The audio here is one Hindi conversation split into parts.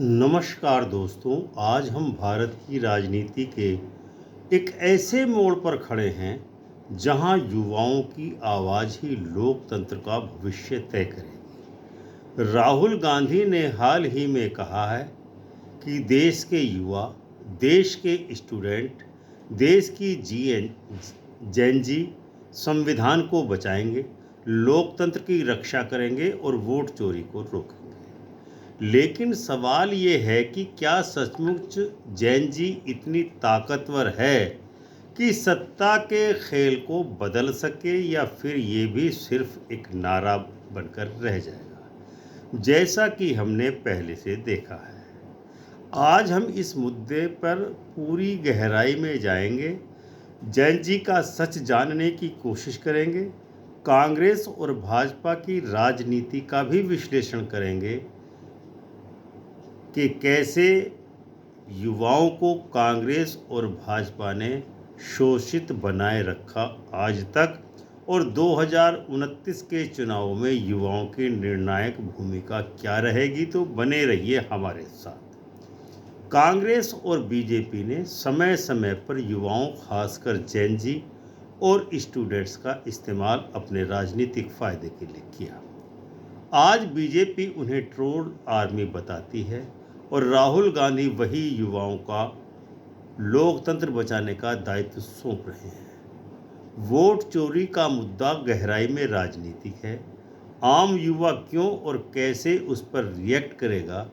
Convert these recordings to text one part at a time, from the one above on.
नमस्कार दोस्तों। आज हम भारत की राजनीति के एक ऐसे मोड़ पर खड़े हैं जहां युवाओं की आवाज़ ही लोकतंत्र का भविष्य तय करेगी। राहुल गांधी ने हाल ही में कहा है कि देश के युवा, देश के स्टूडेंट, देश की जेन जी संविधान को बचाएंगे, लोकतंत्र की रक्षा करेंगे और वोट चोरी को रोकेंगे। लेकिन सवाल ये है कि क्या सचमुच जैन जी इतनी ताकतवर है कि सत्ता के खेल को बदल सके, या फिर ये भी सिर्फ एक नारा बनकर रह जाएगा जैसा कि हमने पहले से देखा है। आज हम इस मुद्दे पर पूरी गहराई में जाएंगे, जैन जी का सच जानने की कोशिश करेंगे, कांग्रेस और भाजपा की राजनीति का भी विश्लेषण करेंगे कि कैसे युवाओं को कांग्रेस और भाजपा ने शोषित बनाए रखा आज तक, और 2029 के चुनाव में युवाओं की निर्णायक भूमिका क्या रहेगी। तो बने रहिए हमारे साथ। कांग्रेस और बीजेपी ने समय समय पर युवाओं, खासकर जैन जी और स्टूडेंट्स का इस्तेमाल अपने राजनीतिक फायदे के लिए किया। आज बीजेपी उन्हें ट्रोल आर्मी बताती है और राहुल गांधी वही युवाओं का लोकतंत्र बचाने का दायित्व सौंप रहे हैं। वोट चोरी का मुद्दा गहराई में राजनीतिक है। आम युवा क्यों और कैसे उस पर रिएक्ट करेगा,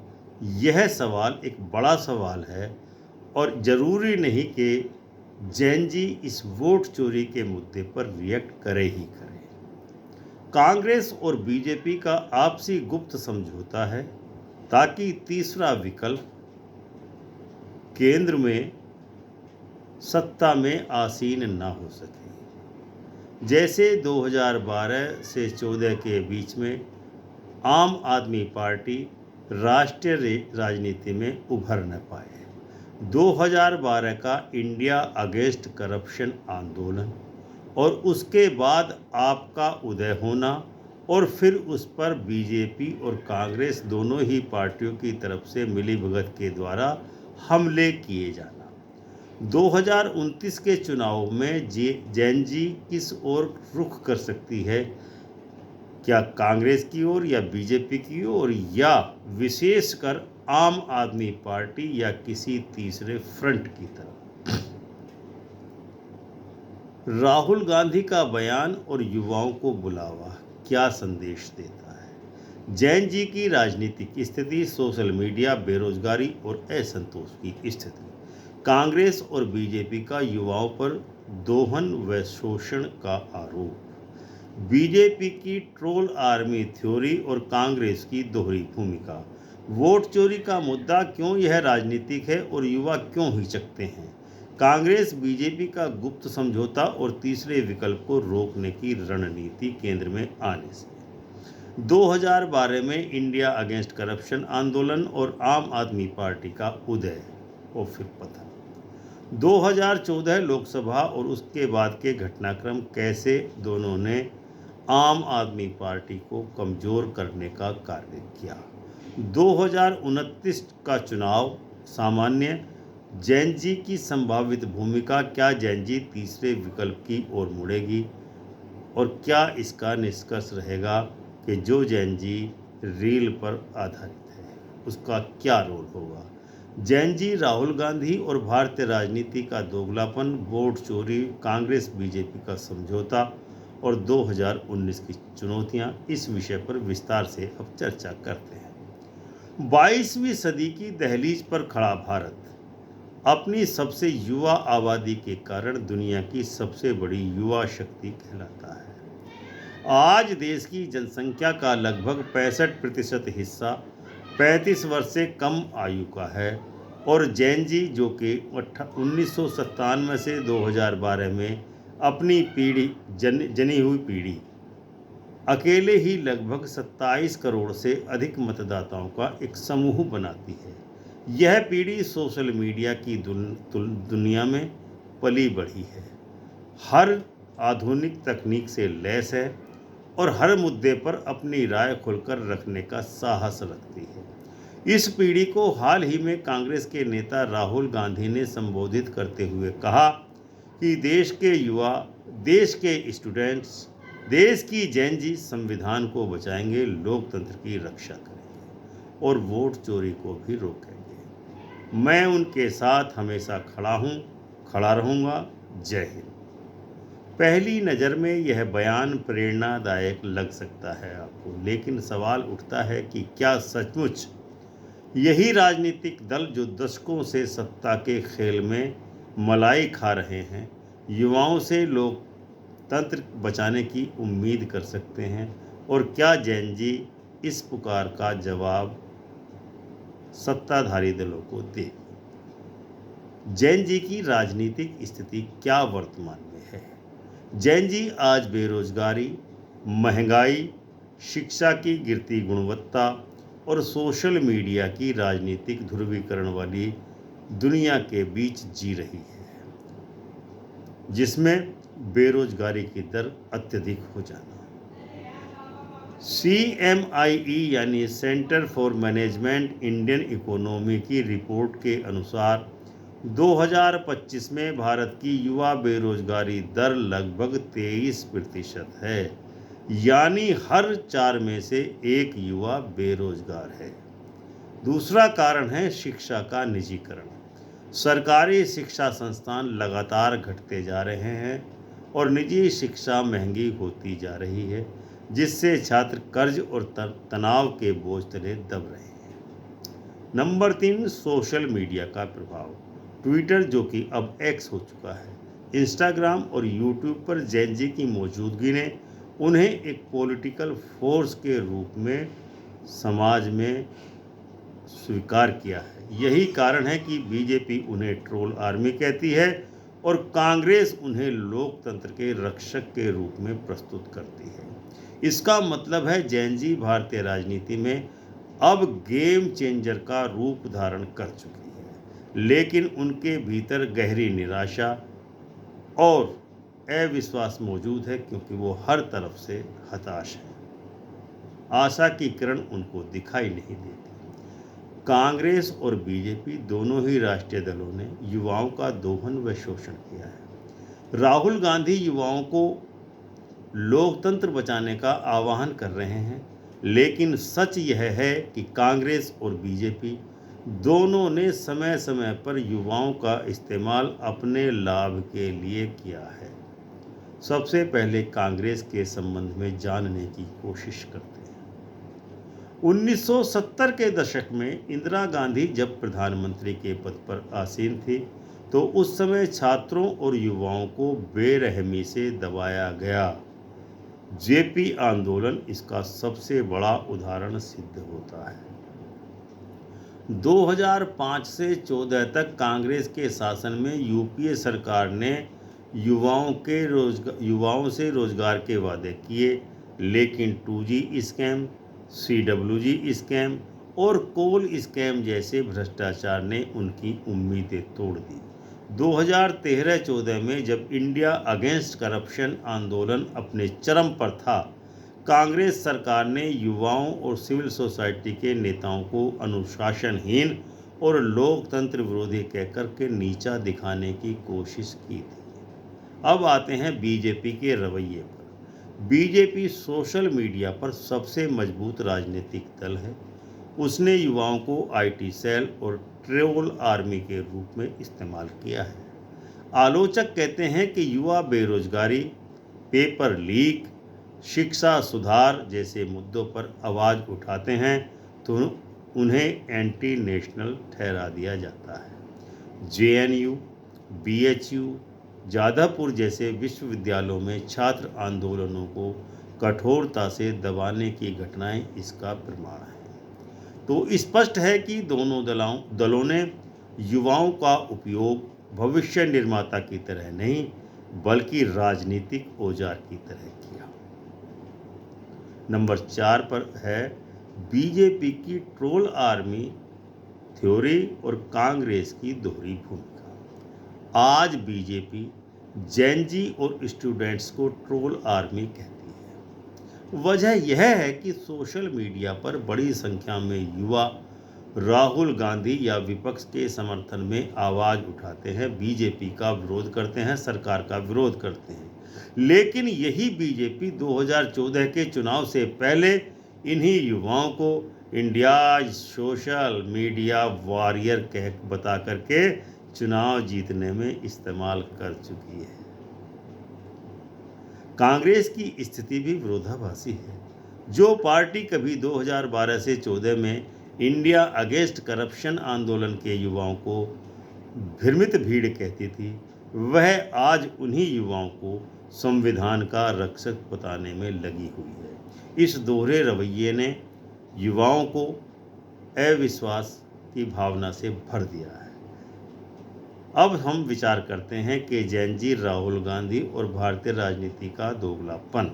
यह सवाल एक बड़ा सवाल है, और ज़रूरी नहीं कि जैन जी इस वोट चोरी के मुद्दे पर रिएक्ट करे ही करे। कांग्रेस और बीजेपी का आपसी गुप्त समझौता है ताकि तीसरा विकल्प केंद्र में सत्ता में आसीन न हो सके। जैसे 2012 से 14 के बीच में आम आदमी पार्टी राष्ट्रीय राजनीति में उभर न पाए। 2012 का इंडिया अगेंस्ट करप्शन आंदोलन और उसके बाद आपका उदय होना, और फिर उस पर बीजेपी और कांग्रेस दोनों ही पार्टियों की तरफ से मिलीभगत के द्वारा हमले किए जाना। 2029 के चुनाव में जैन जी किस ओर रुख कर सकती है, क्या कांग्रेस की ओर या बीजेपी की ओर, या विशेषकर आम आदमी पार्टी या किसी तीसरे फ्रंट की तरफ। राहुल गांधी का बयान और युवाओं को बुलावा क्या संदेश देता है? जैन जी की राजनीतिक स्थिति, सोशल मीडिया, बेरोजगारी और असंतोष की स्थिति, कांग्रेस और बीजेपी का युवाओं पर दोहन व शोषण का आरोप, बीजेपी की ट्रोल आर्मी थ्योरी और कांग्रेस की दोहरी भूमिका, वोट चोरी का मुद्दा क्यों यह राजनीतिक है और युवा क्यों हिचकते हैं, कांग्रेस बीजेपी का गुप्त समझौता और तीसरे विकल्प को रोकने की रणनीति केंद्र में आने से, 2012 में इंडिया अगेंस्ट करप्शन आंदोलन और आम आदमी पार्टी का उदय और फिर पतन, 2014 लोकसभा और उसके बाद के घटनाक्रम कैसे दोनों ने आम आदमी पार्टी को कमज़ोर करने का कार्य किया, 2029 का चुनाव सामान्य, जैन जी की संभावित भूमिका, क्या जैन जी तीसरे विकल्प की ओर मुड़ेगी, और क्या इसका निष्कर्ष रहेगा कि जो जैन जी रील पर आधारित है उसका क्या रोल होगा। जैन जी, राहुल गांधी और भारतीय राजनीति का दोगलापन, वोट चोरी, कांग्रेस बीजेपी का समझौता और 2019 की चुनौतियां, इस विषय पर विस्तार से अब चर्चा करते हैं। 22वीं सदी की दहलीज पर खड़ा भारत अपनी सबसे युवा आबादी के कारण दुनिया की सबसे बड़ी युवा शक्ति कहलाता है। आज देश की जनसंख्या का लगभग 65% हिस्सा 35 वर्ष से कम आयु का है, और जैन जी, जो कि 1997 से 2012 में अपनी पीढ़ी जनी हुई पीढ़ी अकेले ही लगभग 27 करोड़ से अधिक मतदाताओं का एक समूह बनाती है। यह पीढ़ी सोशल मीडिया की दुनिया में पली बढ़ी है, हर आधुनिक तकनीक से लैस है और हर मुद्दे पर अपनी राय खुलकर रखने का साहस रखती है। इस पीढ़ी को हाल ही में कांग्रेस के नेता राहुल गांधी ने संबोधित करते हुए कहा कि देश के युवा, देश के स्टूडेंट्स, देश की जेन जी संविधान को बचाएंगे, लोकतंत्र की रक्षा करेंगे और वोट चोरी को भी रोकेंगे। मैं उनके साथ हमेशा खड़ा रहूँगा। जय हिंद। पहली नज़र में यह बयान प्रेरणादायक लग सकता है आपको, लेकिन सवाल उठता है कि क्या सचमुच यही राजनीतिक दल जो दशकों से सत्ता के खेल में मलाई खा रहे हैं, युवाओं से लोकतंत्र बचाने की उम्मीद कर सकते हैं? और क्या जैन जी इस पुकार का जवाब सत्ताधारी दलों को देगी? जैन जी की राजनीतिक स्थिति क्या वर्तमान में है? जैन जी आज बेरोजगारी, महंगाई, शिक्षा की गिरती गुणवत्ता और सोशल मीडिया की राजनीतिक ध्रुवीकरण वाली दुनिया के बीच जी रही है, जिसमें बेरोजगारी की दर अत्यधिक हो जाना। CMIE यानी centre for management Indian economy की रिपोर्ट के अनुसार 2025 में भारत की युवा बेरोजगारी दर लगभग 23% है, यानी हर 4 में से 1 युवा बेरोजगार है। दूसरा कारण है शिक्षा का निजीकरण। सरकारी शिक्षा संस्थान लगातार घटते जा रहे हैं और निजी शिक्षा महंगी होती जा रही है, जिससे छात्र कर्ज और तनाव के बोझ तले दब रहे हैं। नंबर 3, सोशल मीडिया का प्रभाव। ट्विटर, जो कि अब एक्स हो चुका है, इंस्टाग्राम और यूट्यूब पर जैन जी की मौजूदगी ने उन्हें एक पॉलिटिकल फोर्स के रूप में समाज में स्वीकार किया है। यही कारण है कि बीजेपी उन्हें ट्रोल आर्मी कहती है और कांग्रेस उन्हें लोकतंत्र के रक्षक के रूप में प्रस्तुत करती है। इसका मतलब है जैन जी भारतीय राजनीति में अब गेम चेंजर का रूप धारण कर चुकी है, लेकिन उनके भीतर गहरी निराशा और अविश्वास मौजूद है, क्योंकि वो हर तरफ से हताश है। आशा की किरण उनको दिखाई नहीं देती। कांग्रेस और बीजेपी दोनों ही राष्ट्रीय दलों ने युवाओं का दोहन व शोषण किया है। राहुल गांधी युवाओं को लोकतंत्र बचाने का आह्वान कर रहे हैं, लेकिन सच यह है कि कांग्रेस और बीजेपी दोनों ने समय समय पर युवाओं का इस्तेमाल अपने लाभ के लिए किया है। सबसे पहले कांग्रेस के संबंध में जानने की कोशिश करते हैं। 1970 के दशक में इंदिरा गांधी जब प्रधानमंत्री के पद पर आसीन थी, तो उस समय छात्रों और युवाओं को बेरहमी से दबाया गया। जेपी आंदोलन इसका सबसे बड़ा उदाहरण सिद्ध होता है। 2005 से 14 तक कांग्रेस के शासन में यूपीए सरकार ने युवाओं से रोजगार के वादे किए, लेकिन 2G स्कैम, CWG स्कैम और कोल स्कैम जैसे भ्रष्टाचार ने उनकी उम्मीदें तोड़ दी। 2013-14 में जब इंडिया अगेंस्ट करप्शन आंदोलन अपने चरम पर था, कांग्रेस सरकार ने युवाओं और सिविल सोसाइटी के नेताओं को अनुशासनहीन और लोकतंत्र विरोधी कहकर के नीचा दिखाने की कोशिश की थी। अब आते हैं बीजेपी के रवैये पर। बीजेपी सोशल मीडिया पर सबसे मजबूत राजनीतिक दल है। उसने युवाओं को IT सेल और ट्रोल आर्मी के रूप में इस्तेमाल किया है। आलोचक कहते हैं कि युवा बेरोजगारी, पेपर लीक, शिक्षा सुधार जैसे मुद्दों पर आवाज़ उठाते हैं तो उन्हें एंटी नेशनल ठहरा दिया जाता है। JNU, BHU, जादवपुर जैसे विश्वविद्यालयों में छात्र आंदोलनों को कठोरता से दबाने की घटनाएं इसका प्रमाण है। तो स्पष्ट है कि दोनों दलों ने युवाओं का उपयोग भविष्य निर्माता की तरह नहीं, बल्कि राजनीतिक औजार की तरह किया। नंबर 4 पर है बीजेपी की ट्रोल आर्मी थ्योरी और कांग्रेस की दोहरी भूमिका। आज बीजेपी जैन जी और स्टूडेंट्स को ट्रोल आर्मी कहती है। वजह यह है कि सोशल मीडिया पर बड़ी संख्या में युवा राहुल गांधी या विपक्ष के समर्थन में आवाज़ उठाते हैं, बीजेपी का विरोध करते हैं, सरकार का विरोध करते हैं। लेकिन यही बीजेपी 2014 के चुनाव से पहले इन्हीं युवाओं को इंडिया सोशल मीडिया वॉरियर कह बता करके चुनाव जीतने में इस्तेमाल कर चुकी है। कांग्रेस की स्थिति भी विरोधाभासी है। जो पार्टी कभी 2012 से 14 में इंडिया अगेंस्ट करप्शन आंदोलन के युवाओं को भ्रमित भीड़ कहती थी, वह आज उन्हीं युवाओं को संविधान का रक्षक बताने में लगी हुई है। इस दोहरे रवैये ने युवाओं को अविश्वास की भावना से भर दिया है। अब हम विचार करते हैं कि जैन जी राहुल गांधी और भारतीय राजनीति का दोगलापन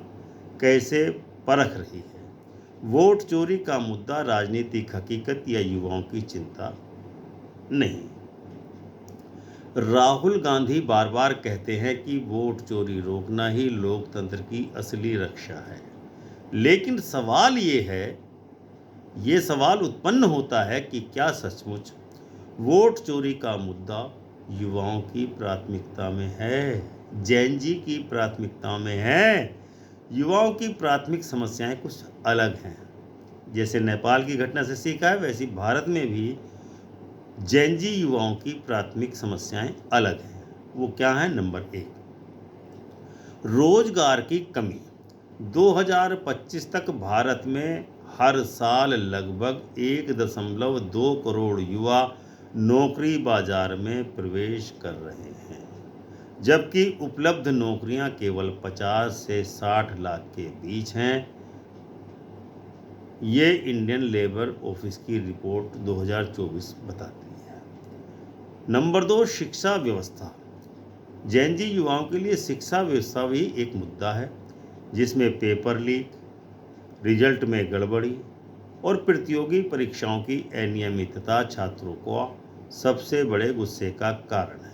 कैसे परख रही है। वोट चोरी का मुद्दा राजनीतिक हकीकत या युवाओं की चिंता नहीं। राहुल गांधी बार बार कहते हैं कि वोट चोरी रोकना ही लोकतंत्र की असली रक्षा है। लेकिन सवाल ये सवाल उत्पन्न होता है कि क्या सचमुच वोट चोरी का मुद्दा युवाओं की प्राथमिकता में है, जैन जी की प्राथमिकता में है? युवाओं की प्राथमिक समस्याएं कुछ अलग हैं। जैसे नेपाल की घटना से सीखा है, वैसी भारत में भी जैन जी युवाओं की प्राथमिक समस्याएं अलग हैं। वो क्या है? नंबर 1, रोजगार की कमी। 2025 तक भारत में हर साल लगभग 1.2 करोड़ युवा नौकरी बाजार में प्रवेश कर रहे हैं, जबकि उपलब्ध नौकरियां केवल 50 से 60 लाख के बीच हैं। ये इंडियन लेबर ऑफिस की रिपोर्ट 2024 बताती है। नंबर 2, शिक्षा व्यवस्था। जैन जी युवाओं के लिए शिक्षा व्यवस्था भी एक मुद्दा है, जिसमें पेपर लीक, रिजल्ट में गड़बड़ी और प्रतियोगी परीक्षाओं की अनियमितता छात्रों को सबसे बड़े गुस्से का कारण है।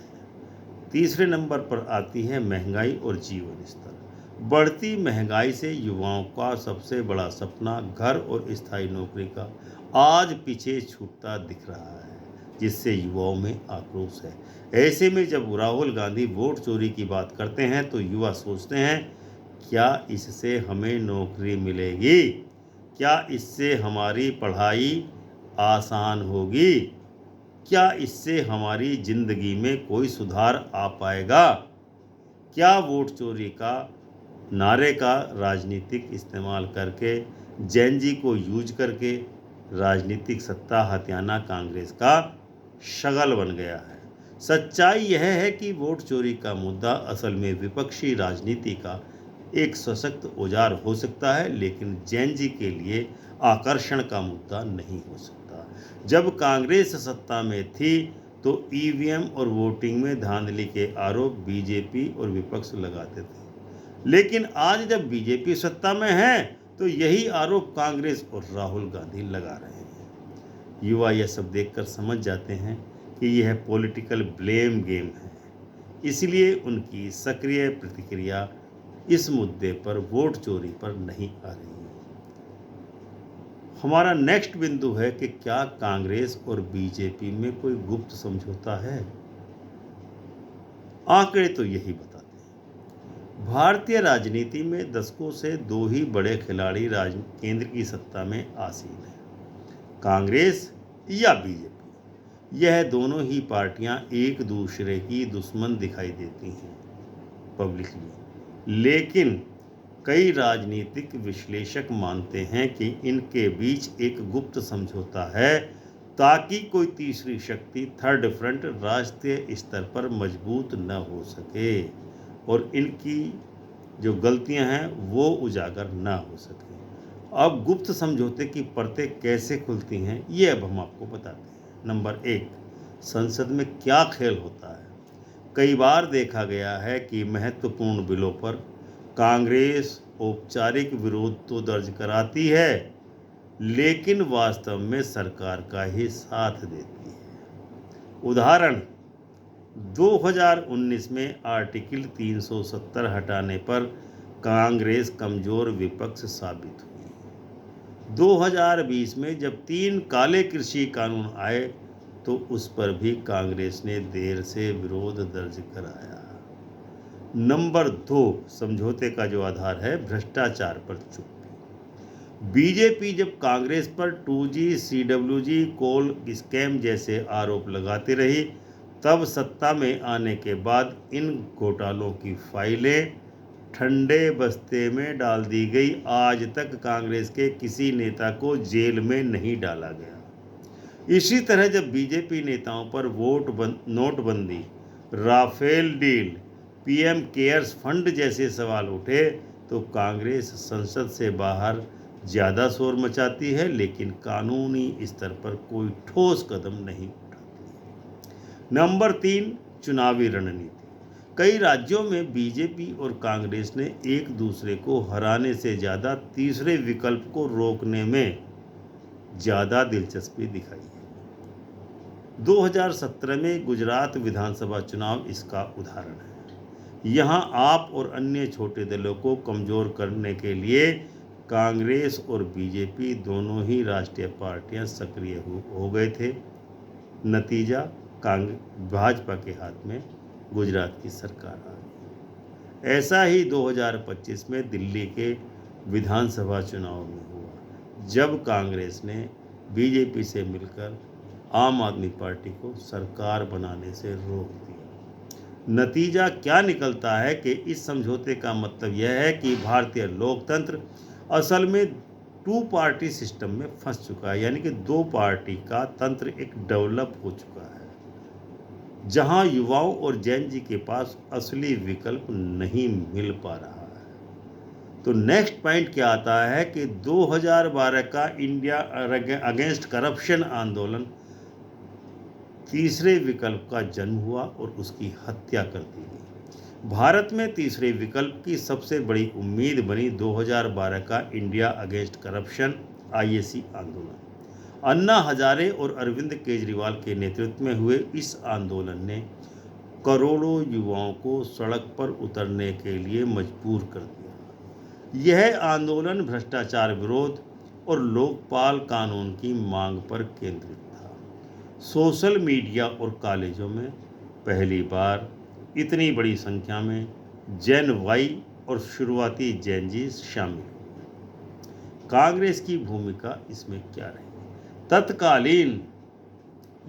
तीसरे नंबर पर आती है महंगाई और जीवन स्तर। बढ़ती महंगाई से युवाओं का सबसे बड़ा सपना घर और स्थायी नौकरी का आज पीछे छूटता दिख रहा है, जिससे युवाओं में आक्रोश है। ऐसे में जब राहुल गांधी वोट चोरी की बात करते हैं तो युवा सोचते हैं, क्या इससे हमें नौकरी मिलेगी? क्या इससे हमारी पढ़ाई आसान होगी? क्या इससे हमारी जिंदगी में कोई सुधार आ पाएगा? क्या वोट चोरी का नारे का राजनीतिक इस्तेमाल करके, जैन जी को यूज करके राजनीतिक सत्ता हथियाना कांग्रेस का शगल बन गया है? सच्चाई यह है कि वोट चोरी का मुद्दा असल में विपक्षी राजनीति का एक सशक्त औजार हो सकता है, लेकिन जैन जी के लिए आकर्षण का मुद्दा नहीं हो सकता। जब कांग्रेस सत्ता में थी तो ईवीएम और वोटिंग में धांधली के आरोप बीजेपी और विपक्ष लगाते थे, लेकिन आज जब बीजेपी सत्ता में है तो यही आरोप कांग्रेस और राहुल गांधी लगा रहे हैं। युवा यह सब देखकर समझ जाते हैं कि यह पॉलिटिकल ब्लेम गेम है, इसलिए उनकी सक्रिय प्रतिक्रिया इस मुद्दे पर, वोट चोरी पर नहीं आ रही है। हमारा नेक्स्ट बिंदु है कि क्या कांग्रेस और बीजेपी में कोई गुप्त समझौता है? आंकड़े तो यही बताते हैं। भारतीय राजनीति में दशकों से दो ही बड़े खिलाड़ी केंद्र की सत्ता में आसीन हैं, कांग्रेस या बीजेपी। यह दोनों ही पार्टियां एक दूसरे की दुश्मन दिखाई देती हैं पब्लिकली, लेकिन कई राजनीतिक विश्लेषक मानते हैं कि इनके बीच एक गुप्त समझौता है, ताकि कोई तीसरी शक्ति, थर्ड फ्रंट, राष्ट्रीय स्तर पर मजबूत न हो सके और इनकी जो गलतियां हैं वो उजागर न हो सके। अब गुप्त समझौते की परतें कैसे खुलती हैं, ये अब हम आपको बताते हैं। नंबर 1, संसद में क्या खेल होता है? कई बार देखा गया है कि महत्वपूर्ण बिलों पर कांग्रेस औपचारिक विरोध तो दर्ज कराती है, लेकिन वास्तव में सरकार का ही साथ देती है। उदाहरण, 2019 में आर्टिकल 370 हटाने पर कांग्रेस कमजोर विपक्ष साबित हुई। 2020 में जब 3 काले कृषि कानून आए तो उस पर भी कांग्रेस ने देर से विरोध दर्ज कराया। नंबर 2, समझौते का जो आधार है भ्रष्टाचार पर चुप्पी। बीजेपी जब कांग्रेस पर 2G CWG कोल स्कैम जैसे आरोप लगाती रही, तब सत्ता में आने के बाद इन घोटालों की फाइलें ठंडे बस्ते में डाल दी गई। आज तक कांग्रेस के किसी नेता को जेल में नहीं डाला गया। इसी तरह जब बीजेपी नेताओं पर नोटबंदी, Rafale deal, PM cares fund जैसे सवाल उठे तो कांग्रेस संसद से बाहर ज़्यादा शोर मचाती है, लेकिन कानूनी स्तर पर कोई ठोस कदम नहीं उठाती। नंबर 3, चुनावी रणनीति। कई राज्यों में बीजेपी और कांग्रेस ने एक दूसरे को हराने से ज़्यादा तीसरे विकल्प को रोकने में ज़्यादा दिलचस्पी दिखाई है। 2017 में गुजरात विधानसभा चुनाव इसका उदाहरण है। यहाँ आप और अन्य छोटे दलों को कमज़ोर करने के लिए कांग्रेस और बीजेपी दोनों ही राष्ट्रीय पार्टियां सक्रिय हो गए थे। नतीजा, भाजपा के हाथ में गुजरात की सरकार आ गई। ऐसा ही 2025 में दिल्ली के विधानसभा चुनाव में हुआ, जब कांग्रेस ने बीजेपी से मिलकर आम आदमी पार्टी को सरकार बनाने से रोक दिया। नतीजा क्या निकलता है कि इस समझौते का मतलब यह है कि भारतीय लोकतंत्र असल में 2 पार्टी सिस्टम में फंस चुका है, यानी कि 2 पार्टी का तंत्र एक डेवलप हो चुका है, जहां युवाओं और जैन जी के पास असली विकल्प नहीं मिल पा रहा है। तो नेक्स्ट पॉइंट क्या आता है कि 2012 का इंडिया अगेंस्ट करप्शन आंदोलन तीसरे विकल्प का जन्म हुआ और उसकी हत्या कर दी गई। भारत में तीसरे विकल्प की सबसे बड़ी उम्मीद बनी 2012 का इंडिया अगेंस्ट करप्शन IAC आंदोलन। अन्ना हजारे और अरविंद केजरीवाल के नेतृत्व में हुए इस आंदोलन ने करोड़ों युवाओं को सड़क पर उतरने के लिए मजबूर कर दिया। यह आंदोलन भ्रष्टाचार विरोध और लोकपाल कानून की मांग पर केंद्रित था। सोशल मीडिया और कॉलेजों में पहली बार इतनी बड़ी संख्या में जेन वाई और शुरुआती जेन जी शामिल हुए। कांग्रेस की भूमिका इसमें क्या रही? तत्कालीन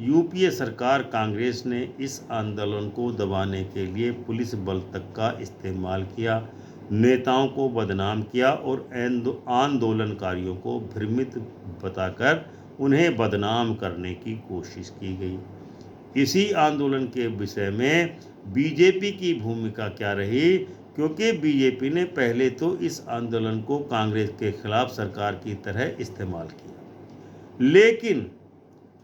यूपीए सरकार कांग्रेस ने इस आंदोलन को दबाने के लिए पुलिस बल तक का इस्तेमाल किया, नेताओं को बदनाम किया और आंदोलनकारियों को भ्रमित बताकर उन्हें बदनाम करने की कोशिश की गई। इसी आंदोलन के विषय में बीजेपी की भूमिका क्या रही? क्योंकि बीजेपी ने पहले तो इस आंदोलन को कांग्रेस के खिलाफ सरकार की तरह इस्तेमाल किया, लेकिन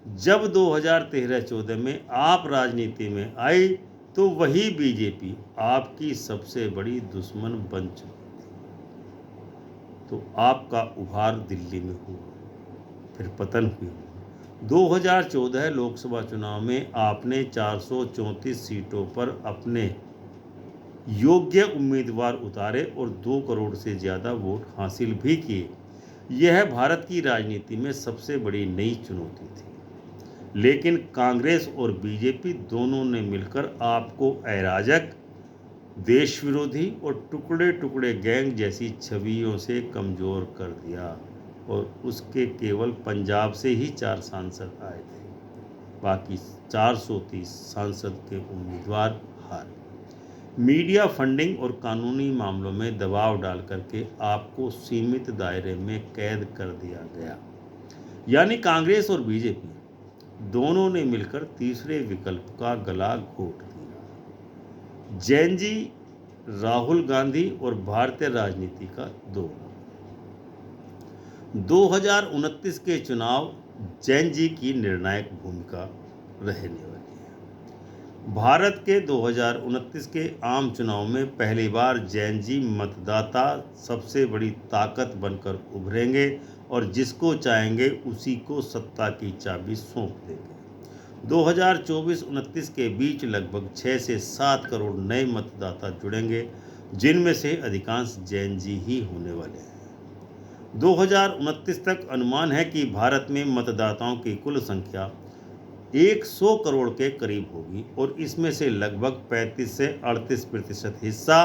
जब 2013-14 में आप राजनीति में आई तो वही बीजेपी आपकी सबसे बड़ी दुश्मन बन चुकी थी। तो आपका उभार दिल्ली में हुआ, फिर पतन हुआ। 2014 लोकसभा चुनाव में आपने 434 सीटों पर अपने योग्य उम्मीदवार उतारे और 2 करोड़ से ज़्यादा वोट हासिल भी किए। यह भारत की राजनीति में सबसे बड़ी नई चुनौती थी, लेकिन कांग्रेस और बीजेपी दोनों ने मिलकर आपको अराजक, देश विरोधी और टुकड़े टुकड़े गैंग जैसी छवियों से कमज़ोर कर दिया। और उसके केवल पंजाब से ही 4 सांसद आए थे, बाकी 430 सांसद के उम्मीदवार हारे। मीडिया फंडिंग और कानूनी मामलों में दबाव डाल करके आपको सीमित दायरे में कैद कर दिया गया। यानी कांग्रेस और बीजेपी दोनों ने मिलकर तीसरे विकल्प का गला घोट दिया। जैन जी, राहुल गांधी और भारतीय राजनीति का दोगला। 2029 के चुनाव जैन जी की निर्णायक भूमिका रहने वाली है। भारत के 2029 के आम चुनाव में पहली बार जैन जी मतदाता सबसे बड़ी ताकत बनकर उभरेंगे और जिसको चाहेंगे उसी को सत्ता की चाबी सौंप देंगे। 2024-29 के बीच लगभग 6 से 7 करोड़ नए मतदाता जुड़ेंगे, जिनमें से अधिकांश जैन जी ही होने वाले हैं। 2029 तक अनुमान है कि भारत में मतदाताओं की कुल संख्या 100 करोड़ के करीब होगी और इसमें से लगभग 35 से 38% हिस्सा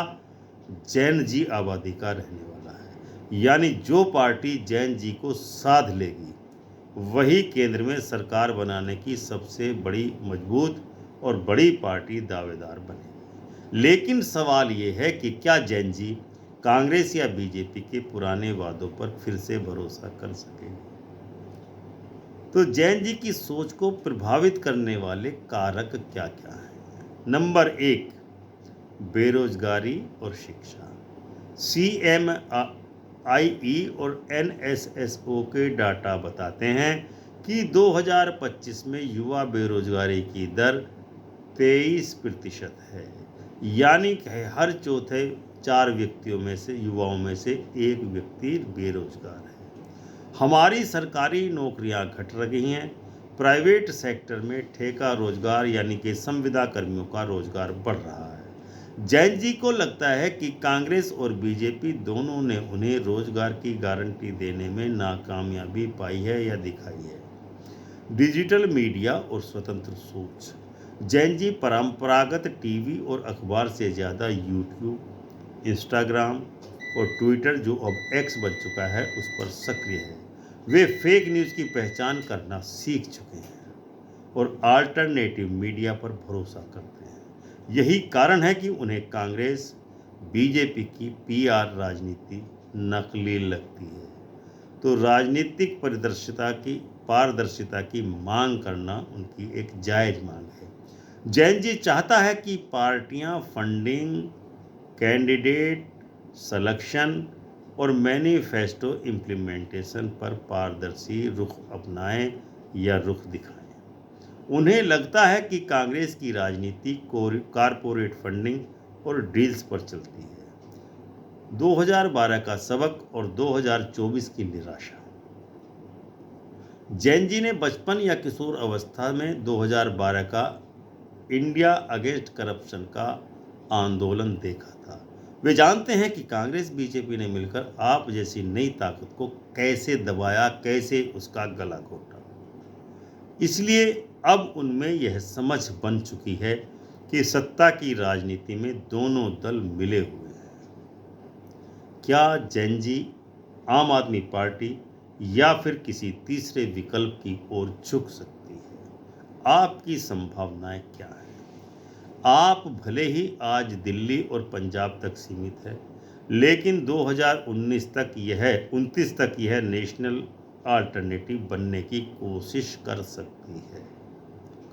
जैन जी आबादी का रहने वाला है। यानी जो पार्टी जैन जी को साध लेगी वही केंद्र में सरकार बनाने की सबसे बड़ी मजबूत और बड़ी पार्टी दावेदार बनेगी। लेकिन सवाल ये है कि क्या जैन जी कांग्रेस या बीजेपी के पुराने वादों पर फिर से भरोसा कर सकेंगे? तो जैन जी की सोच को प्रभावित करने वाले कारक क्या क्या हैं? नंबर 1, बेरोजगारी और शिक्षा। CMIE और NSSO के डाटा बताते हैं कि 2025 में युवा बेरोजगारी की दर 23% है। यानी कि हर चौथे 4 व्यक्तियों में से, युवाओं में से एक व्यक्ति बेरोजगार है। हमारी सरकारी नौकरियां घट रही हैं। प्राइवेट सेक्टर में ठेका रोजगार यानी कि संविदा कर्मियों का रोजगार बढ़ रहा है। जैन जी को लगता है कि कांग्रेस और बीजेपी दोनों ने उन्हें रोजगार की गारंटी देने में नाकामयाबी पाई है या दिखाई है। डिजिटल मीडिया और स्वतंत्र सोच। जैन जी परंपरागत टीवी और अखबार से ज़्यादा यूट्यूब, इंस्टाग्राम और ट्विटर, जो अब एक्स बन चुका है, उस पर सक्रिय है। वे फेक न्यूज़ की पहचान करना सीख चुके हैं और अल्टरनेटिव मीडिया पर भरोसा करते हैं। यही कारण है कि उन्हें कांग्रेस, बीजेपी की PR राजनीति नकली लगती है। तो राजनीतिक पारदर्शिता की मांग करना उनकी एक जायज़ मांग है। जैन जी चाहता है कि पार्टियां फंडिंग, कैंडिडेट सिलेक्शन और मैनिफेस्टो इम्प्लीमेंटेशन पर पारदर्शी रुख अपनाएं या रुख दिखाएं। उन्हें लगता है कि कांग्रेस की राजनीति कारपोरेट फंडिंग और डील्स पर चलती है। 2012 का सबक और 2024 की निराशा। जैन जी ने बचपन या किशोर अवस्था में 2012 का इंडिया अगेंस्ट करप्शन का आंदोलन देखा था। वे जानते हैं कि कांग्रेस बीजेपी ने मिलकर आप जैसी नई ताकत को कैसे दबाया, कैसे उसका गला घोटा। इसलिए अब उनमें यह समझ बन चुकी है कि सत्ता की राजनीति में दोनों दल मिले हुए हैं। क्या जैन जी आम आदमी पार्टी या फिर किसी तीसरे विकल्प की ओर झुक सकती है? आपकी संभावनाएं क्या हैं? आप भले ही आज दिल्ली और पंजाब तक सीमित है, लेकिन 2029 तक 29 तक यह नेशनल अल्टरनेटिव बनने की कोशिश कर सकती है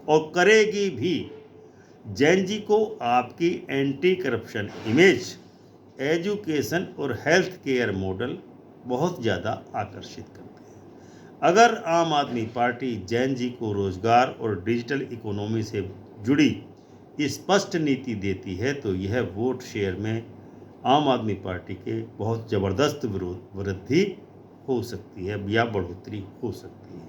और करेगी भी। जैन जी को आपकी एंटी करप्शन इमेज, एजुकेशन और हेल्थ केयर मॉडल बहुत ज़्यादा आकर्षित करते हैं। अगर आम आदमी पार्टी जैन जी को रोजगार और डिजिटल इकोनॉमी से जुड़ी स्पष्ट नीति देती है तो यह वोट शेयर में आम आदमी पार्टी के बहुत ज़बरदस्त वृद्धि हो सकती है या बढ़ोतरी हो सकती है।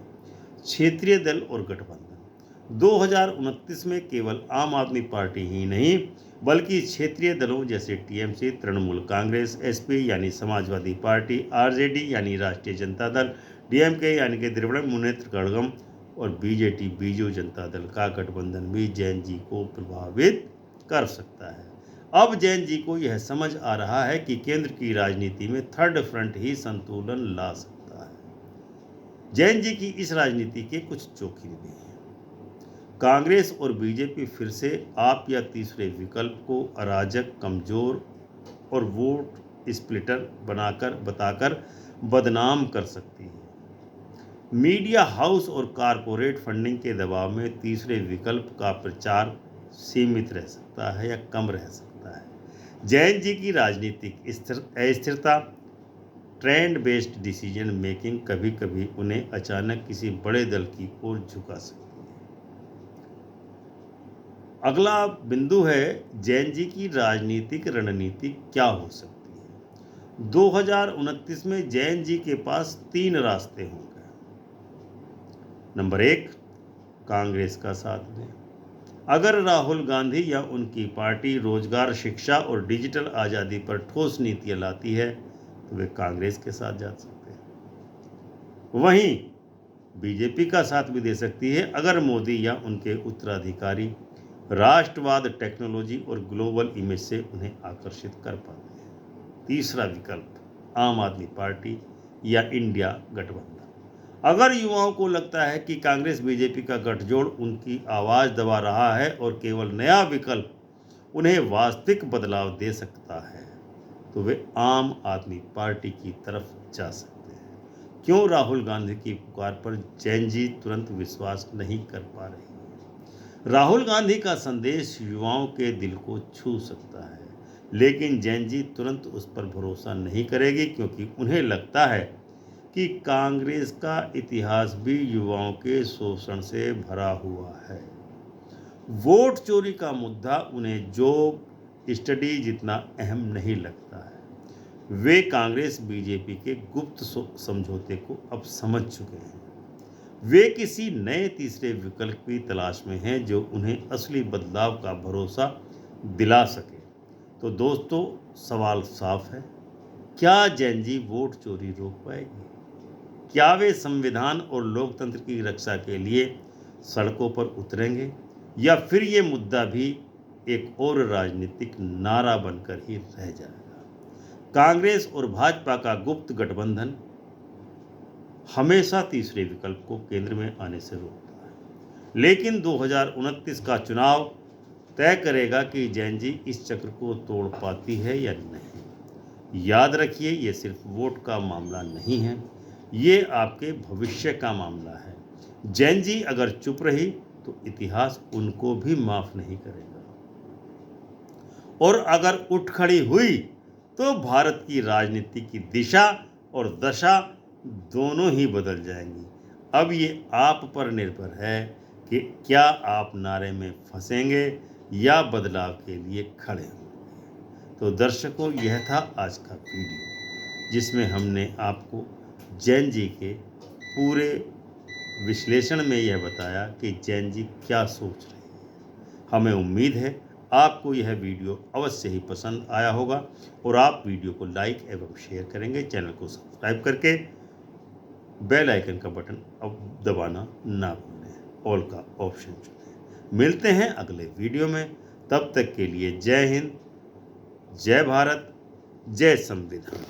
क्षेत्रीय दल और गठबंधन। 2029 में केवल आम आदमी पार्टी ही नहीं बल्कि क्षेत्रीय दलों जैसे TMC, तृणमूल कांग्रेस, SP यानी समाजवादी पार्टी, RJD यानी राष्ट्रीय जनता दल, DMK यानी कि द्रविड़ मुनेत्र कड़गम और BJT बीजू जनता दल का गठबंधन भी जैन जी को प्रभावित कर सकता है। अब जैन जी को यह समझ आ रहा है कि केंद्र की राजनीति में थर्ड फ्रंट ही संतुलन ला सकता है। जैन जी की इस राजनीति के कुछ जोखिम भी हैं। कांग्रेस और बीजेपी फिर से आप या तीसरे विकल्प को अराजक, कमजोर और वोट स्प्लिटर बताकर बदनाम कर सकती है। मीडिया हाउस और कारपोरेट फंडिंग के दबाव में तीसरे विकल्प का प्रचार सीमित रह सकता है या कम रह सकता है। जैन जी की राजनीतिक अस्थिरता, ट्रेंड बेस्ड डिसीजन मेकिंग कभी कभी उन्हें अचानक किसी बड़े दल की ओर झुका सकती है। अगला बिंदु है जैन जी की राजनीतिक रणनीति क्या हो सकती है। 2029 में जैन जी के पास 3 रास्ते होंगे। नंबर 1, कांग्रेस का साथ दें। अगर राहुल गांधी या उनकी पार्टी रोजगार, शिक्षा और डिजिटल आज़ादी पर ठोस नीतियां लाती है तो वे कांग्रेस के साथ जा सकते हैं। वहीं बीजेपी का साथ भी दे सकती है अगर मोदी या उनके उत्तराधिकारी राष्ट्रवाद, टेक्नोलॉजी और ग्लोबल इमेज से उन्हें आकर्षित कर पाते हैं। तीसरा विकल्प आम आदमी पार्टी या इंडिया गठबंधन। अगर युवाओं को लगता है कि कांग्रेस बीजेपी का गठजोड़ उनकी आवाज़ दबा रहा है और केवल नया विकल्प उन्हें वास्तविक बदलाव दे सकता है, तो वे आम आदमी पार्टी की तरफ जा सकते हैं। क्यों राहुल गांधी की पुकार पर जैन जी तुरंत विश्वास नहीं कर पा रही? राहुल गांधी का संदेश युवाओं के दिल को छू सकता है, लेकिन जैन जी तुरंत उस पर भरोसा नहीं करेगी, क्योंकि उन्हें लगता है कि कांग्रेस का इतिहास भी युवाओं के शोषण से भरा हुआ है। वोट चोरी का मुद्दा उन्हें जॉब स्टडी जितना अहम नहीं लगता है। वे कांग्रेस बीजेपी के गुप्त समझौते को अब समझ चुके हैं। वे किसी नए तीसरे विकल्प की तलाश में हैं जो उन्हें असली बदलाव का भरोसा दिला सके। तो दोस्तों, सवाल साफ है, क्या जैन जी वोट चोरी रोक पाएगी? क्या वे संविधान और लोकतंत्र की रक्षा के लिए सड़कों पर उतरेंगे, या फिर ये मुद्दा भी एक और राजनीतिक नारा बनकर ही रह जाएगा? कांग्रेस और भाजपा का गुप्त गठबंधन हमेशा तीसरे विकल्प को केंद्र में आने से रोकता है, लेकिन 2029 का चुनाव तय करेगा कि जैन जी इस चक्र को तोड़ पाती है या नहीं। याद रखिए, ये सिर्फ वोट का मामला नहीं है, ये आपके भविष्य का मामला है। जैन जी अगर चुप रही तो इतिहास उनको भी माफ नहीं करेगा, और अगर उठ खड़ी हुई तो भारत की राजनीति की दिशा और दशा दोनों ही बदल जाएंगी। अब ये आप पर निर्भर है कि क्या आप नारे में फंसेंगे या बदलाव के लिए खड़े होंगे। तो दर्शकों, यह था आज का वीडियो, जिसमें हमने आपको जैन जी के पूरे विश्लेषण में यह बताया कि जैन जी क्या सोच रहे हैं। हमें उम्मीद है आपको यह वीडियो अवश्य ही पसंद आया होगा, और आप वीडियो को लाइक एवं शेयर करेंगे। चैनल को सब्सक्राइब करके बेल आइकन का बटन अब दबाना ना भूलें, ऑल का ऑप्शन चुनें। मिलते हैं अगले वीडियो में, तब तक के लिए जय हिंद, जय भारत, जय संविधान।